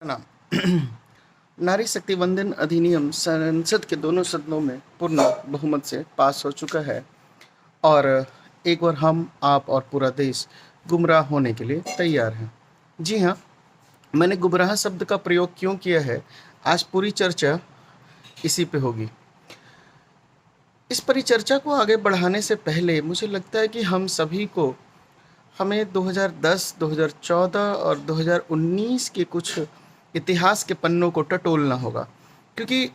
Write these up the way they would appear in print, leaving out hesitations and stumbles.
नाम नारी शक्ति वंदन अधिनियम संसद के दोनों सदनों में पूर्ण बहुमत से पास हो चुका है और एक बार हम आप और पूरा देश गुमराह होने के लिए तैयार हैं। जी हाँ, मैंने गुमराह शब्द का प्रयोग क्यों किया है, आज पूरी चर्चा इसी पे होगी। इस परिचर्चा को आगे बढ़ाने से पहले मुझे लगता है कि हमें 2010, 2014 और 2019 के कुछ इतिहास के पन्नों को टटोलना होगा, क्योंकि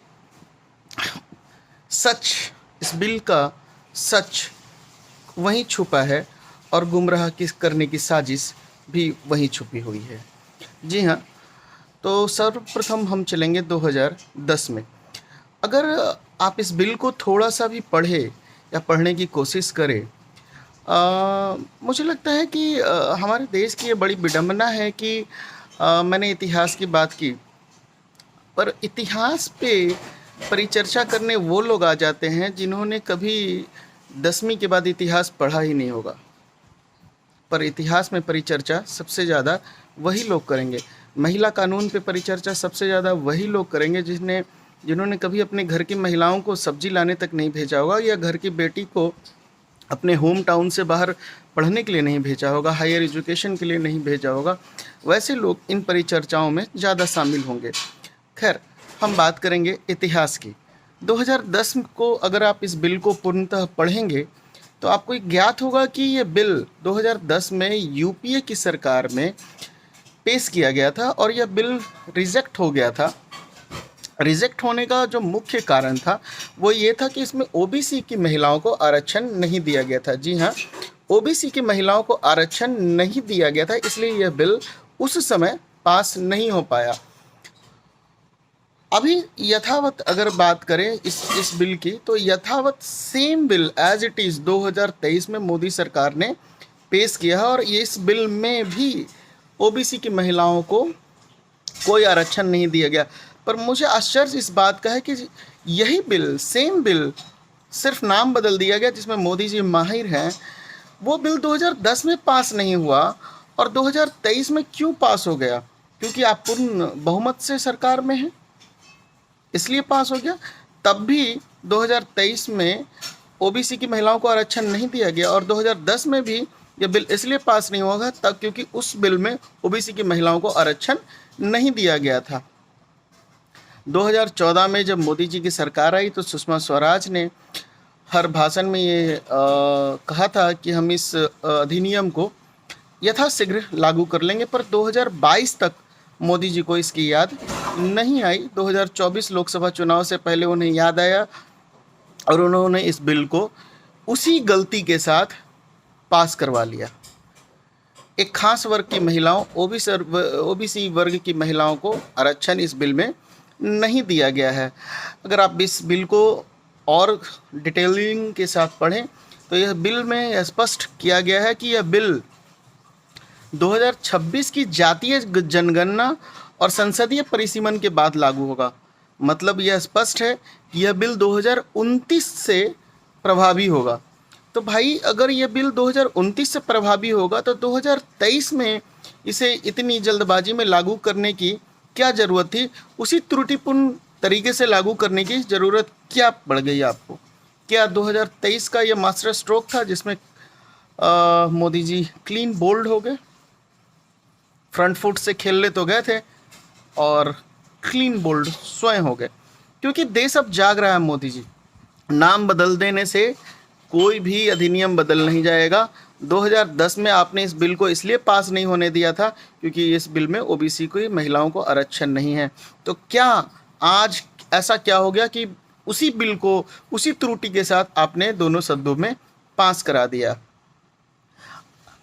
सच, इस बिल का सच वहीं छुपा है और गुमराह करने की साजिश भी वहीं छुपी हुई है। जी हाँ, तो सर्वप्रथम हम चलेंगे 2010 में। अगर आप इस बिल को थोड़ा सा भी पढ़े या पढ़ने की कोशिश करें, मुझे लगता है कि हमारे देश की ये बड़ी विडंबना है कि मैंने इतिहास की बात की, पर इतिहास पे परिचर्चा करने वो लोग आ जाते हैं जिन्होंने कभी 10वीं के बाद इतिहास पढ़ा ही नहीं होगा। पर इतिहास में परिचर्चा सबसे ज़्यादा वही लोग करेंगे। महिला कानून पे परिचर्चा सबसे ज़्यादा वही लोग करेंगे जिन्होंने कभी अपने घर की महिलाओं को सब्जी लाने तक नहीं भेजा होगा, या घर की बेटी को अपने होम टाउन से बाहर पढ़ने के लिए नहीं भेजा होगा, हायर एजुकेशन के लिए नहीं भेजा होगा। वैसे लोग इन परिचर्चाओं में ज़्यादा शामिल होंगे। खैर, हम बात करेंगे इतिहास की। 2010 को अगर आप इस बिल को पूर्णतः पढ़ेंगे तो आपको ज्ञात होगा कि ये बिल 2010 में यूपीए की सरकार में पेश किया गया था और यह बिल रिजेक्ट हो गया था। रिजेक्ट होने का जो मुख्य कारण था वो ये था कि इसमें ओबीसी की महिलाओं को आरक्षण नहीं दिया गया था। जी हाँ, ओबीसी की महिलाओं को आरक्षण नहीं दिया गया था, इसलिए यह बिल उस समय पास नहीं हो पाया। अभी यथावत अगर बात करें इस बिल की, तो यथावत same bill as it is 2023 में मोदी सरकार ने पेश किया है और इस बिल में भी ओबीसी की महिलाओं को कोई आरक्षण नहीं दिया गया। पर मुझे आश्चर्य इस बात का है कि यही बिल, सेम बिल, सिर्फ नाम बदल दिया गया, जिसमें मोदी जी माहिर हैं। वो बिल 2010 में पास नहीं हुआ और 2023 में क्यों पास हो गया? क्योंकि आप पूर्ण बहुमत से सरकार में हैं, इसलिए पास हो गया। तब भी 2023 में ओबीसी की महिलाओं को आरक्षण नहीं दिया गया और 2010 में भी यह बिल इसलिए पास नहीं होगा तब क्योंकि उस बिल में ओबीसी की महिलाओं को आरक्षण नहीं दिया गया था। 2014 में जब मोदी जी की सरकार आई तो सुषमा स्वराज ने हर भाषण में ये कहा था कि हम इस अधिनियम को यथाशीघ्र लागू कर लेंगे, पर 2022 तक मोदी जी को इसकी याद नहीं आई। 2024 लोकसभा चुनाव से पहले उन्हें याद आया और उन्होंने इस बिल को उसी गलती के साथ पास करवा लिया। एक खास वर्ग की महिलाओं, ओबीसी वर्ग की महिलाओं को आरक्षण इस बिल में नहीं दिया गया है। अगर आप इस बिल को और डिटेलिंग के साथ पढ़ें तो यह बिल में स्पष्ट किया गया है कि यह बिल 2026 की जातीय जनगणना और संसदीय परिसीमन के बाद लागू होगा। मतलब यह स्पष्ट है कि यह बिल 2029 से प्रभावी होगा। तो भाई, अगर यह बिल 2029 से प्रभावी होगा तो 2023 में इसे इतनी जल्दबाजी में लागू करने की क्या ज़रूरत थी? उसी त्रुटिपूर्ण तरीके से लागू करने की ज़रूरत क्या पड़ गई आपको? क्या 2023 का यह मास्टर स्ट्रोक था जिसमें मोदी जी क्लीन बोल्ड हो गए? फ्रंट फुट से खेलने तो गए थे और क्लीन बोल्ड स्वयं हो गए, क्योंकि देश अब जाग रहा है। मोदी जी, नाम बदल देने से कोई भी अधिनियम बदल नहीं जाएगा। 2010 में आपने इस बिल को इसलिए पास नहीं होने दिया था क्योंकि इस बिल में ओबीसी की महिलाओं को आरक्षण नहीं है। तो क्या आज ऐसा क्या हो गया कि उसी बिल को उसी त्रुटि के साथ आपने दोनों सदनों में पास करा दिया?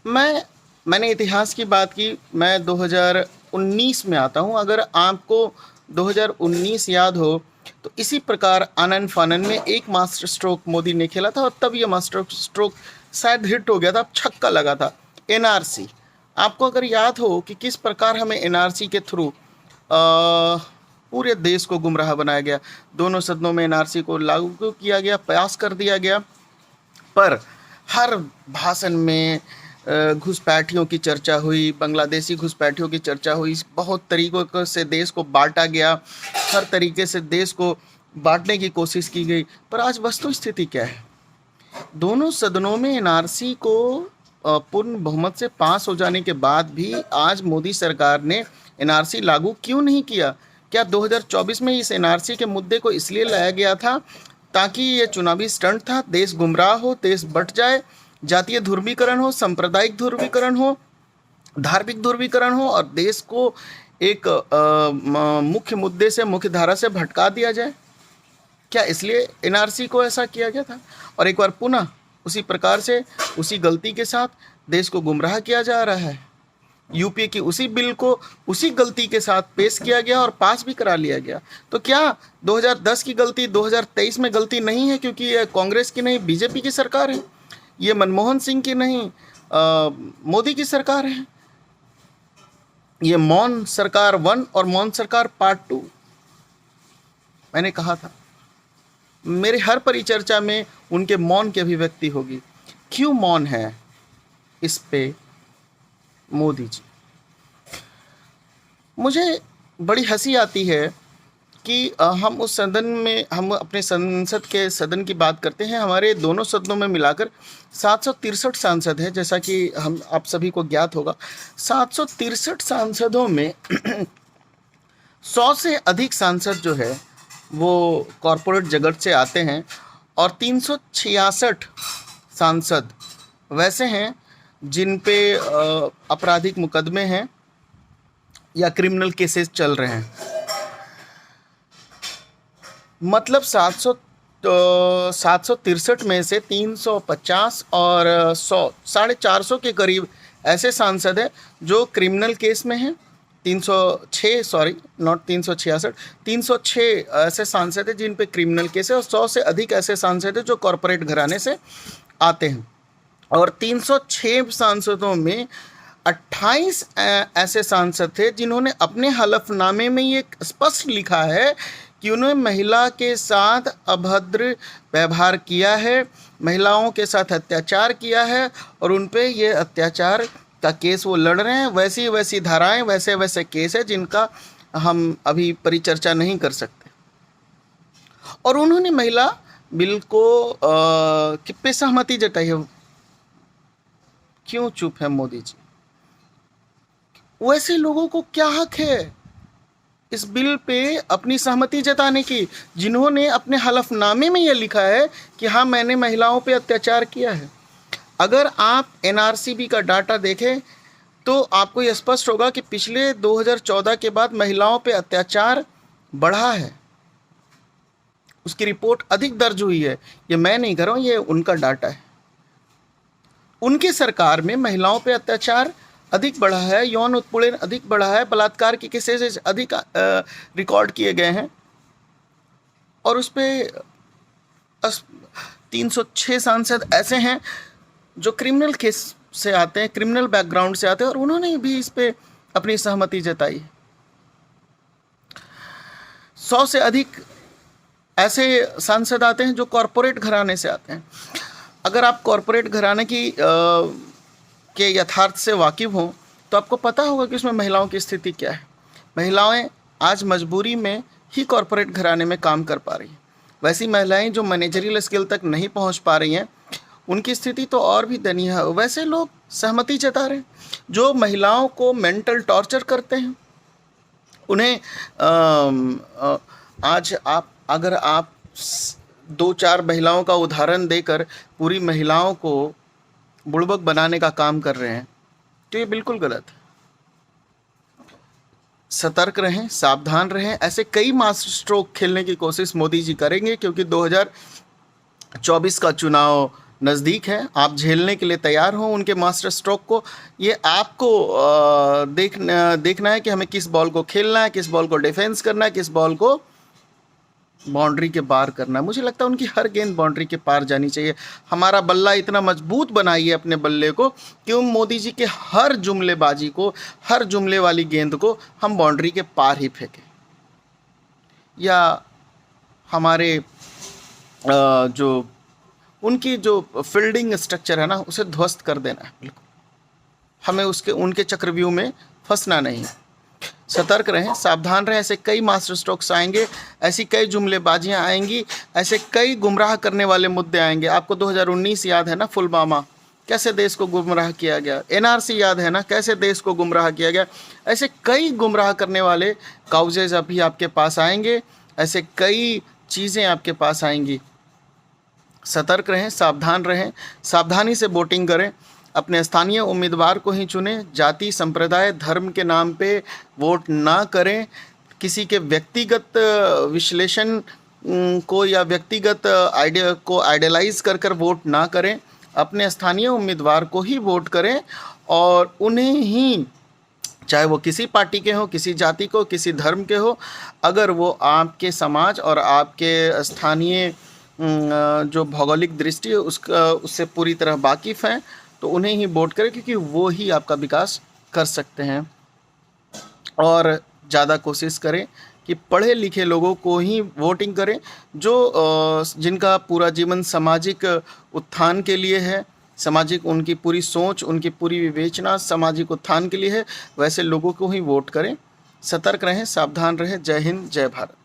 मैंने इतिहास की बात की, मैं 2019 में आता हूँ। अगर आपको 2019 याद हो तो इसी प्रकार आनन फानन में एक मास्टर स्ट्रोक मोदी ने खेला था और तब यह मास्टर स्ट्रोक शायद हिट हो गया था, छक्का लगा था। एनआरसी, आपको अगर याद हो कि किस प्रकार हमें एनआरसी के थ्रू पूरे देश को गुमराह बनाया गया। दोनों सदनों में एनआरसी को लागू किया गया, पास कर दिया गया, पर हर भाषण में, घुसपैठियों की चर्चा हुई, बांग्लादेशी घुसपैठियों की चर्चा हुई, बहुत तरीक़ों से देश को बांटा गया, हर तरीके से देश को बांटने की कोशिश की गई। पर आज वस्तु स्थिति क्या है? दोनों सदनों में एनआरसी को पूर्ण बहुमत से पास हो जाने के बाद भी आज मोदी सरकार ने एनआरसी लागू क्यों नहीं किया? क्या 2024 में इस एनआरसी के मुद्दे को इसलिए लाया गया था ताकि ये चुनावी स्टंट था, देश गुमराह हो, देश बट जाए, जातीय ध्रुवीकरण हो, सांप्रदायिक ध्रुवीकरण हो, धार्मिक ध्रुवीकरण हो और देश को एक मुख्य मुद्दे से, मुख्य धारा से भटका दिया जाए? क्या इसलिए एनआरसी को ऐसा किया गया था? और एक बार पुनः उसी प्रकार से, उसी गलती के साथ देश को गुमराह किया जा रहा है। यूपीए की उसी बिल को उसी गलती के साथ पेश किया गया और पास भी करा लिया गया। तो क्या 2010 की गलती 2023 में गलती नहीं है, क्योंकि ये कांग्रेस की नहीं, बीजेपी की सरकार है? ये मनमोहन सिंह की नहीं, मोदी की सरकार है? ये मौन सरकार 1 और मौन सरकार पार्ट 2। मैंने कहा था मेरे हर परिचर्चा में उनके मौन की अभिव्यक्ति होगी। क्यों मौन है इस पे मोदी जी? मुझे बड़ी हंसी आती है कि हम उस सदन में, हम अपने संसद के सदन की बात करते हैं, हमारे दोनों सदनों में मिलाकर 763 सांसद हैं, जैसा कि हम आप सभी को ज्ञात होगा। 763 सांसदों में 100 से अधिक सांसद जो है वो कॉरपोरेट जगत से आते हैं और 366 सांसद वैसे हैं जिन पे आपराधिक मुकदमे हैं या क्रिमिनल केसेस चल रहे हैं। मतलब 763 में से 350 और 100, 450 के करीब ऐसे सांसद हैं जो क्रिमिनल केस में हैं। 306 सॉरी नॉट 366, 306 ऐसे सांसद हैं जिन पे क्रिमिनल केस है और 100 से अधिक ऐसे सांसद हैं जो कॉरपोरेट घराने से आते हैं। और 306 सांसदों में 28 ऐसे सांसद थे जिन्होंने अपने हलफनामे में ये स्पष्ट लिखा है कि उन्होंने महिला के साथ अभद्र व्यवहार किया है, महिलाओं के साथ अत्याचार किया है और उन पे ये अत्याचार का केस वो लड़ रहे हैं। वैसी वैसी धाराएं, वैसे वैसे केस है जिनका हम अभी परिचर्चा नहीं कर सकते। और उन्होंने महिला बिल को पे सहमति जताई है। क्यों चुप है मोदी जी? वैसे लोगों को क्या हक है इस बिल पे अपनी सहमति जताने की, जिन्होंने अपने हलफनामे में यह लिखा है कि हाँ मैंने महिलाओं पे अत्याचार किया है? अगर आप एनआरसीबी का डाटा देखें तो आपको यह स्पष्ट होगा कि पिछले 2014 के बाद महिलाओं पे अत्याचार बढ़ा है, उसकी रिपोर्ट अधिक दर्ज हुई है। ये मैं नहीं कर रहा हूँ, ये उनका डाटा है। उनकी सरकार में महिलाओं पे अत्याचार अधिक बढ़ा है, यौन उत्पीड़न अधिक बढ़ा है, बलात्कार के केसेस अधिक रिकॉर्ड किए गए हैं। और उस पर 306 सांसद ऐसे हैं जो क्रिमिनल केस से आते हैं, क्रिमिनल बैकग्राउंड से आते हैं और उन्होंने भी इस पे अपनी सहमति जताई। 100 से अधिक ऐसे सांसद आते हैं जो कॉरपोरेट घराने से आते हैं। अगर आप कॉरपोरेट घराने के यथार्थ से वाकिफ़ हों तो आपको पता होगा कि उसमें महिलाओं की स्थिति क्या है। महिलाएं आज मजबूरी में ही कॉरपोरेट घराने में काम कर पा रही हैं। वैसी महिलाएं जो मैनेजरियल स्किल तक नहीं पहुंच पा रही हैं, उनकी स्थिति तो और भी दयनीय है। वैसे लोग सहमति जता रहे हैं जो महिलाओं को मेंटल टॉर्चर करते हैं। उन्हें आज अगर आप 2-4 महिलाओं का उदाहरण देकर पूरी महिलाओं को बुड़बक बनाने का काम कर रहे हैं तो ये बिल्कुल गलत है। सतर्क रहें, सावधान रहें। ऐसे कई मास्टर स्ट्रोक खेलने की कोशिश मोदी जी करेंगे क्योंकि 2024 का चुनाव नज़दीक है। आप झेलने के लिए तैयार हों उनके मास्टर स्ट्रोक को। ये आपको देखना है कि हमें किस बॉल को खेलना है, किस बॉल को डिफेंस करना है, किस बॉल को बाउंड्री के पार करना है। मुझे लगता है उनकी हर गेंद बाउंड्री के पार जानी चाहिए। हमारा बल्ला इतना मजबूत बनाइए अपने बल्ले को कि उन मोदी जी के हर जुमलेबाजी को, हर जुमले वाली गेंद को हम बाउंड्री के पार ही फेंकें, या हमारे जो उनकी जो फील्डिंग स्ट्रक्चर है ना, उसे ध्वस्त कर देना है। बिल्कुल हमें उसके उनके चक्रव्यूह में फंसना नहीं। सतर्क रहें, सावधान रहें। ऐसे कई मास्टर स्ट्रोक्स आएंगे, ऐसी कई जुमलेबाजियां आएंगी, ऐसे कई गुमराह करने वाले मुद्दे आएंगे। आपको 2019 याद है ना, पुलवामा, कैसे देश को गुमराह किया गया। एनआरसी याद है ना, कैसे देश को गुमराह किया गया। ऐसे कई गुमराह करने वाले काउजेज अभी आपके पास आएंगे, ऐसे कई चीज़ें आपके पास आएंगी। सतर्क रहें, सावधान रहें, सावधानी से वोटिंग करें, अपने स्थानीय उम्मीदवार को ही चुनें। जाति, संप्रदाय, धर्म के नाम पे वोट ना करें। किसी के व्यक्तिगत विश्लेषण को या व्यक्तिगत आइडिया को आइडियलाइज कर कर वोट ना करें। अपने स्थानीय उम्मीदवार को ही वोट करें और उन्हें ही, चाहे वो किसी पार्टी के हो, किसी जाति को, किसी धर्म के हो, अगर वो आपके समाज और आपके स्थानीय जो भौगोलिक दृष्टि है उससे पूरी तरह वाकिफ़ हैं, तो उन्हें ही वोट करें, क्योंकि वो ही आपका विकास कर सकते हैं। और ज़्यादा कोशिश करें कि पढ़े लिखे लोगों को ही वोटिंग करें, जो जिनका पूरा जीवन सामाजिक उत्थान के लिए है, सामाजिक उनकी पूरी सोच, उनकी पूरी विवेचना सामाजिक उत्थान के लिए है, वैसे लोगों को ही वोट करें। सतर्क रहें, सावधान रहें। जय हिंद, जय भारत।